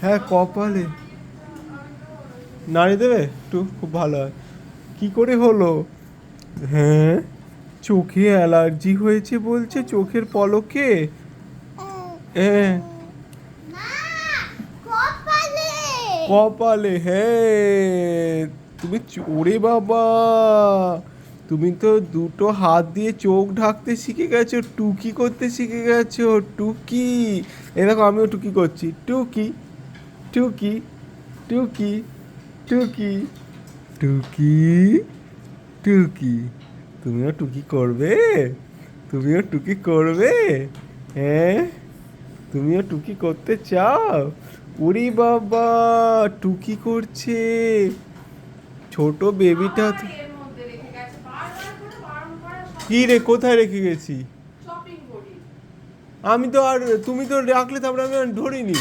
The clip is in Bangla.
হ্যাঁ কপালে নাড়ি দেবে একটু, খুব ভালো হয়। কি করে হলো? হ্যাঁ, চোখে অ্যালার্জি হয়েছে বলছে, চোখের পলকে। হ্যাঁ কপালে, হ্যাঁ। তুমি ওরে বাবা, তুমি তো দুটো হাত দিয়ে চোখ ঢাকতে শিখে গেছো, টুকি করতে শিখে গেছো, টুকি। এই দেখো আমিও টুকি করছি, টুকি টুকি টুকি টুকি টুকি টুকি। তুমিও টুকি করবে? তুমিও টুকি করবে? হ্যাঁ, তুমিও টুকি করতে চাও? উরি বাবা, টুকি করছে ছোট বেবিটা তো। কি রে, কোথায় রেখে গেছি? আমি তো আর, তুমি তো রাখলে, তারপরে আমি আর ধরিনি।